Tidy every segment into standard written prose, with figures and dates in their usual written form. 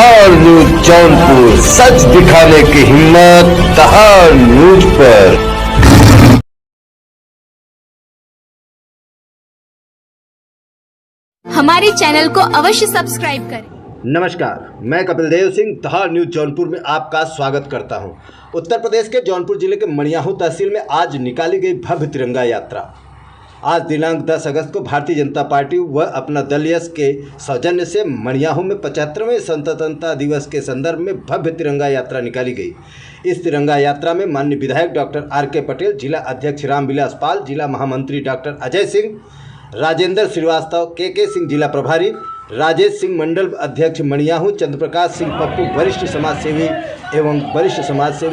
दहाड़ न्यूज जौनपुर, सच दिखाने की हिम्मत दहाड़ न्यूज पर। हमारे चैनल को अवश्य सब्सक्राइब करें। नमस्कार, मैं कपिल देव सिंह दहाड़ न्यूज जौनपुर में आपका स्वागत करता हूं। उत्तर प्रदेश के जौनपुर जिले के मणियाहू तहसील में आज निकाली गई भव्य तिरंगा यात्रा। आज दिनांक 10 अगस्त को भारतीय जनता पार्टी व अपना दल यश के सौजन्य से मणियाहू में 75वें स्वतंत्रता दिवस के संदर्भ में भव्य तिरंगा यात्रा निकाली गई। इस तिरंगा यात्रा में माननीय विधायक डॉक्टर आर.के. पटेल, जिला अध्यक्ष रामविलास पाल, जिला महामंत्री डॉक्टर अजय सिंह, राजेंद्र श्रीवास्तव, के सिंह जिला प्रभारी, राजेश सिंह मंडल अध्यक्ष मणियाहू, चंद्रप्रकाश सिंह पप्पू वरिष्ठ समाजसेवी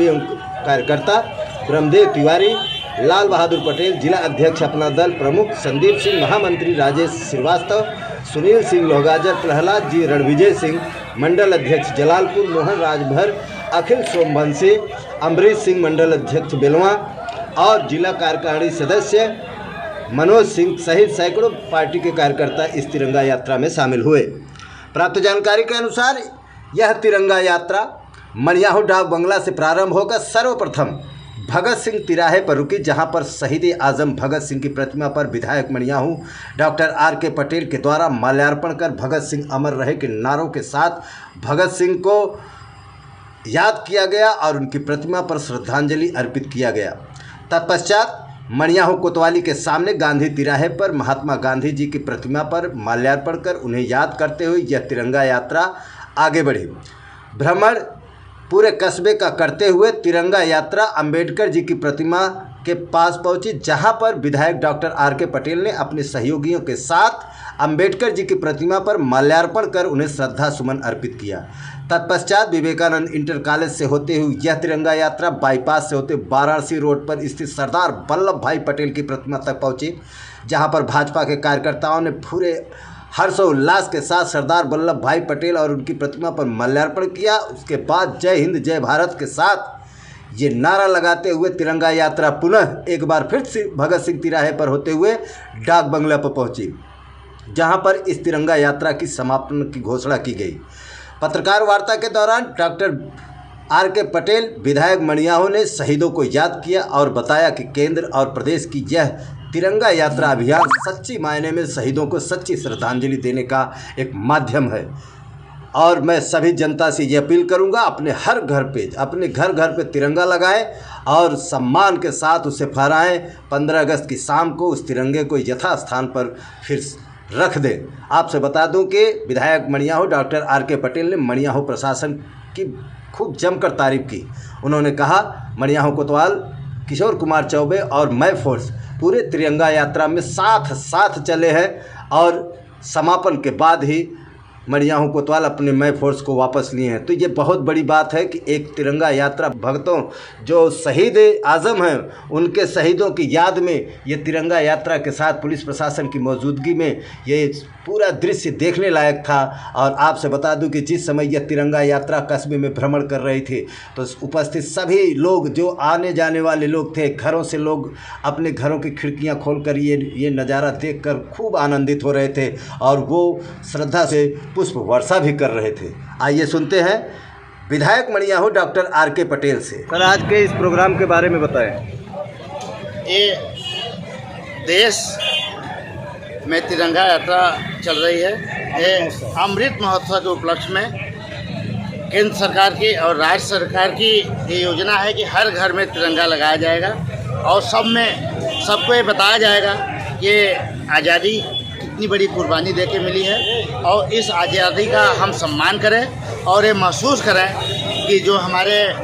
एवं कार्यकर्ता, ब्रह्मदेव तिवारी, लाल बहादुर पटेल जिला अध्यक्ष अपना दल प्रमुख, संदीप सिंह महामंत्री, राजेश श्रीवास्तव, सुनील सिंह लोहगाजर, प्रहलाद जी रणविजय सिंह मंडल अध्यक्ष जलालपुर, मोहन राजभर, अखिल सोमवंशी, अमरीश सिंह मंडल अध्यक्ष बेलवा और जिला कार्यकारिणी सदस्य मनोज सिंह सहित सैकड़ों पार्टी के कार्यकर्ता इस तिरंगा यात्रा में शामिल हुए। प्राप्त जानकारी के अनुसार यह तिरंगा यात्रा मणियाहू डाक बंगला से प्रारंभ होकर सर्वप्रथम भगत सिंह तिराहे पर रुकी, जहां पर शहीद आजम भगत सिंह की प्रतिमा पर विधायक मणियाहू डॉक्टर आर.के. पटेल के द्वारा माल्यार्पण कर भगत सिंह अमर रहे के नारों के साथ भगत सिंह को याद किया गया और उनकी प्रतिमा पर श्रद्धांजलि अर्पित किया गया। तत्पश्चात मणियाहू कोतवाली के सामने गांधी तिराहे पर महात्मा गांधी जी की प्रतिमा पर माल्यार्पण कर उन्हें याद करते हुए यह तिरंगा यात्रा आगे बढ़ी। भ्रमण पूरे कस्बे का करते हुए तिरंगा यात्रा अंबेडकर जी की प्रतिमा के पास पहुंची, जहां पर विधायक डॉक्टर आर.के. पटेल ने अपने सहयोगियों के साथ अंबेडकर जी की प्रतिमा पर माल्यार्पण कर उन्हें श्रद्धा सुमन अर्पित किया। तत्पश्चात विवेकानंद इंटर कॉलेज से होते हुए यह तिरंगा यात्रा बाईपास से होते वाराणसी रोड पर स्थित सरदार वल्लभ भाई पटेल की प्रतिमा तक पहुंची, जहां पर भाजपा के कार्यकर्ताओं ने पूरे हर्षोल्लास के साथ सरदार वल्लभ भाई पटेल और उनकी प्रतिमा पर माल्यार्पण किया। उसके बाद जय हिंद जय भारत के साथ ये नारा लगाते हुए तिरंगा यात्रा पुनः एक बार फिर से भगत सिंह तिराहे पर होते हुए डाक बंगला पर पहुंची, जहां पर इस तिरंगा यात्रा की समापन की घोषणा की गई। पत्रकार वार्ता के दौरान डॉक्टर आर.के. पटेल विधायक मणियाहू ने शहीदों को याद किया और बताया कि केंद्र और प्रदेश की यह तिरंगा यात्रा अभियान सच्ची मायने में शहीदों को सच्ची श्रद्धांजलि देने का एक माध्यम है और मैं सभी जनता से ये अपील करूंगा, अपने घर घर पे तिरंगा लगाएं और सम्मान के साथ उसे फहराएं। 15 अगस्त की शाम को उस तिरंगे को यथास्थान पर फिर रख दें। आपसे बता दूं कि विधायक मणियाहू डॉक्टर आर.के. पटेल ने मणियाहू प्रशासन की खूब जमकर तारीफ की। उन्होंने कहा, मणियाहू कोतवाल, किशोर कुमार चौबे और मैं फोर्स पूरे तिरंगा यात्रा में साथ चले हैं और समापन के बाद ही मणियाहू कोतवाल अपने मैं फोर्स को वापस लिए हैं। तो ये बहुत बड़ी बात है कि एक तिरंगा यात्रा भक्तों जो शहीद आजम हैं उनके शहीदों की याद में ये तिरंगा यात्रा के साथ पुलिस प्रशासन की मौजूदगी में ये पूरा दृश्य देखने लायक था। और आपसे बता दूं कि जिस समय यह तिरंगा यात्रा कस्बे में भ्रमण कर रही थी तो उपस्थित सभी लोग जो आने जाने वाले लोग थे, घरों से लोग अपने घरों की खिड़कियां खोलकर ये नज़ारा देखकर खूब आनंदित हो रहे थे और वो श्रद्धा से पुष्प वर्षा भी कर रहे थे। आइए सुनते हैं विधायक मणियाहू डॉक्टर आर.के. पटेल से। सर, आज के इस प्रोग्राम के बारे में बताएं। ये देश में तिरंगा यात्रा चल रही है। ये अमृत महोत्सव के उपलक्ष्य में केंद्र सरकार की और राज्य सरकार की ये योजना है कि हर घर में तिरंगा लगाया जाएगा और सबको ये बताया जाएगा कि आज़ादी कितनी बड़ी कुर्बानी देके मिली है और इस आज़ादी का हम सम्मान करें और ये महसूस करें कि जो हमारे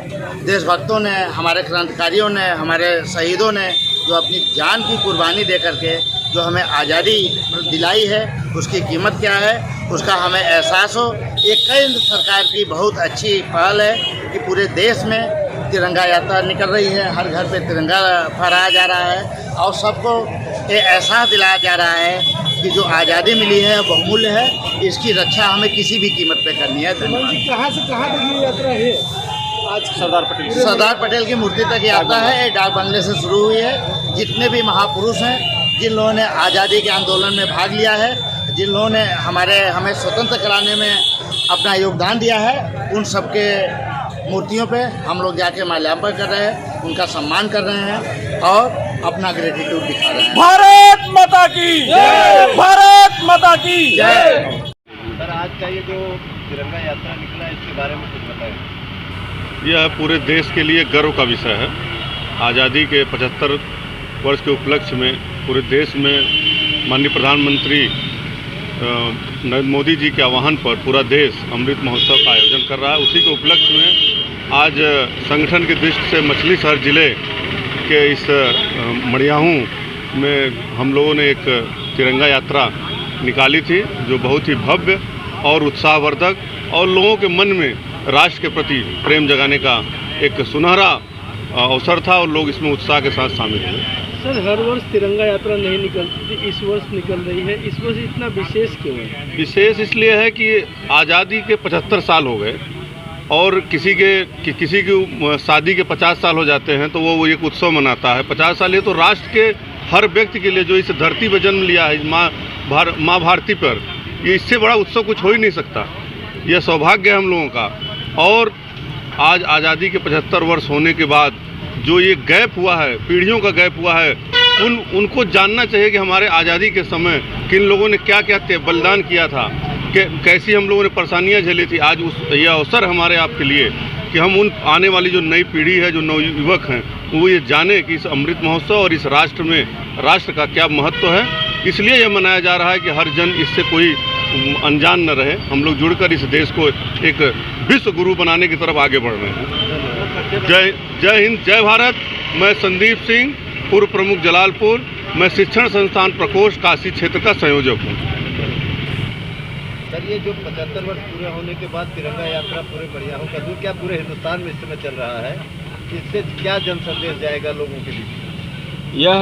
देशभक्तों ने, हमारे क्रांतिकारियों ने, हमारे शहीदों ने जो अपनी जान की कुर्बानी दे करके जो हमें आज़ादी दिलाई है उसकी कीमत क्या है उसका हमें एहसास हो। ये केंद्र सरकार की बहुत अच्छी पहल है कि पूरे देश में तिरंगा यात्रा निकल रही है, हर घर पे तिरंगा फहराया जा रहा है और सबको ये एहसास दिलाया जा रहा है कि जो आज़ादी मिली है बहुमूल्य है, इसकी रक्षा हमें किसी भी कीमत पे करनी है। कहाँ से कहाँ तक ये यात्रा है? आज सरदार पटेल की मूर्ति तक यात्रा है। ये डाक बंगले से शुरू हुई है। जितने भी महापुरुष हैं, जिन लोगों ने आज़ादी के आंदोलन में भाग लिया है, जिन लोगों ने हमें स्वतंत्र कराने में अपना योगदान दिया है, उन सबके मूर्तियों पे हम लोग जाके माल्यार्पण कर रहे हैं, उनका सम्मान कर रहे हैं और अपना ग्रेटिट्यूड दिखा रहे हैं। भारत माता की जय, भारत माता की जय। सर, आज का ये जो तिरंगा यात्रा निकला है, इसके बारे में कुछ बताएं। यह पूरे देश के लिए गर्व का विषय है। आज़ादी के 75 वर्ष के उपलक्ष्य में पूरे देश में माननीय प्रधानमंत्री नरेंद्र मोदी जी के आह्वान पर पूरा देश अमृत महोत्सव का आयोजन कर रहा है। उसी के उपलक्ष्य में आज संगठन की दृष्टि से मछली शहर जिले के इस मड़ियाहूँ में हम लोगों ने एक तिरंगा यात्रा निकाली थी, जो बहुत ही भव्य और उत्साहवर्धक और लोगों के मन में राष्ट्र के प्रति प्रेम जगाने का एक सुनहरा अवसर था और लोग इसमें उत्साह के साथ शामिल हुए। सर, हर वर्ष तिरंगा यात्रा नहीं निकलती थी, इस वर्ष निकल रही है। इस वर्ष इतना विशेष क्यों है? विशेष इसलिए है कि आज़ादी के 75 साल हो गए और किसी की शादी के 50 साल हो जाते हैं तो वो एक उत्सव मनाता है। 50 साल ये तो राष्ट्र के हर व्यक्ति के लिए जो इस धरती पर जन्म लिया है, माँ भारती पर, ये इससे बड़ा उत्सव कुछ हो ही नहीं सकता। यह सौभाग्य है हम लोगों का। और आज आज़ादी के 75 वर्ष होने के बाद जो ये गैप हुआ है, पीढ़ियों का गैप हुआ है, उनको जानना चाहिए कि हमारे आज़ादी के समय किन लोगों ने क्या क्या बलिदान किया था, कैसी हम लोगों ने परेशानियां झेली थी। आज यह अवसर हमारे आपके लिए कि हम उन आने वाली जो नई पीढ़ी है, जो नवयुवक हैं, वो ये जाने कि इस अमृत महोत्सव और इस राष्ट्र में राष्ट्र का क्या महत्व है। इसलिए यह मनाया जा रहा है कि हर जन इससे कोई अनजान न रहे। हम लोग जुड़कर इस देश को एक विश्व गुरु बनाने की तरफ आगे बढ़ रहे हैं। जय हिंद, जय भारत। मैं संदीप सिंह, पूर्व प्रमुख जलालपुर। मैं शिक्षण संस्थान प्रकोष्ठ काशी क्षेत्र का संयोजक हूँ। सर, ये जो 75 वर्ष पूरे होने के बाद तिरंगा यात्रा पूरे मड़ियाहूँ का दूर क्या पूरे हिंदुस्तान में इस समय चल रहा है, इससे क्या जन संदेश जाएगा लोगों के बीच? यह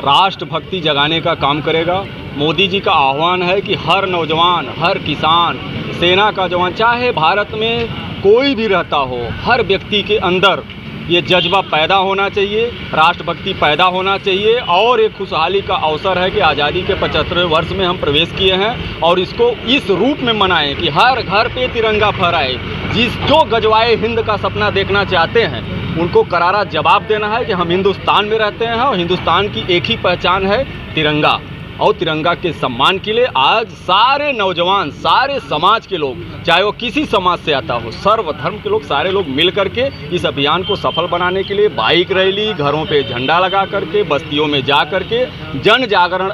राष्ट्रभक्ति जगाने का काम करेगा। मोदी जी का आह्वान है कि हर नौजवान, हर किसान, सेना का जवान, चाहे भारत में कोई भी रहता हो, हर व्यक्ति के अंदर ये जज्बा पैदा होना चाहिए, राष्ट्रभक्ति पैदा होना चाहिए। और एक खुशहाली का अवसर है कि आज़ादी के 75वें वर्ष में हम प्रवेश किए हैं और इसको इस रूप में मनाएं कि हर घर पे तिरंगा फहराए। जो गजवाए हिंद का सपना देखना चाहते हैं उनको करारा जवाब देना है कि हम हिंदुस्तान में रहते हैं और हिंदुस्तान की एक ही पहचान है, तिरंगा। और तिरंगा के सम्मान के लिए आज सारे नौजवान, सारे समाज के लोग, चाहे वो किसी समाज से आता हो, सर्वधर्म के लोग, सारे लोग मिल करके इस अभियान को सफल बनाने के लिए बाइक रैली, घरों पे झंडा लगा करके, बस्तियों में जा करके जन जागरण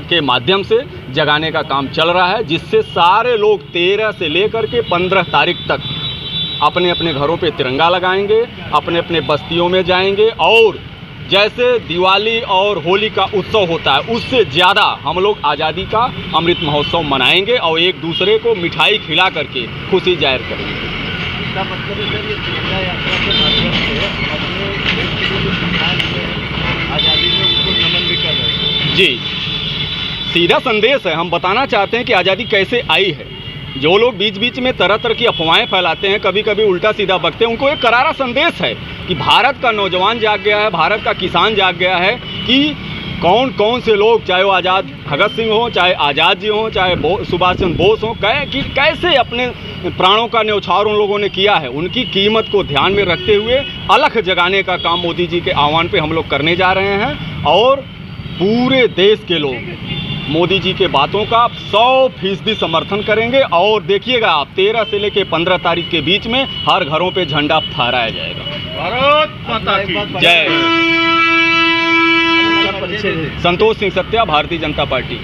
के माध्यम से जगाने का काम चल रहा है, जिससे सारे लोग 13 से लेकर के 15 तारीख तक अपने अपने घरों पे तिरंगा लगाएंगे, अपने अपने बस्तियों में जाएंगे और जैसे दिवाली और होली का उत्सव होता है उससे ज़्यादा हम लोग आज़ादी का अमृत महोत्सव मनाएंगे और एक दूसरे को मिठाई खिला करके खुशी जाहिर करेंगे। इसका मतलब है सर, ये तिरंगा यात्रा के माध्यम से अपने देश के लिए जो संविधान है, आज़ादी में उसको नमन भी कर रहे हैं। जी, सीधा संदेश है। हम बताना चाहते हैं कि आज़ादी कैसे आई है। जो लोग बीच बीच में तरह तरह की अफवाहें फैलाते हैं, कभी कभी उल्टा सीधा बकते हैं, उनको एक करारा संदेश है कि भारत का नौजवान जाग गया है, भारत का किसान जाग गया है कि कौन कौन से लोग, चाहे वो आज़ाद भगत सिंह हो, चाहे आज़ाद जी हों, चाहे सुभाष चंद्र बोस हों, कि कैसे अपने प्राणों का न्यौछावर उन लोगों ने किया है। उनकी कीमत को ध्यान में रखते हुए अलख जगाने का काम मोदी जी के आह्वान पे हम लोग करने जा रहे हैं और पूरे देश के लोग मोदी जी के बातों का 100% समर्थन करेंगे। और देखिएगा आप, 13 से लेकर 15 तारीख के बीच में हर घरों पे झंडा फहराया जाएगा। भारत माता की जय। संतोष सिंह सत्या, भारतीय जनता पार्टी।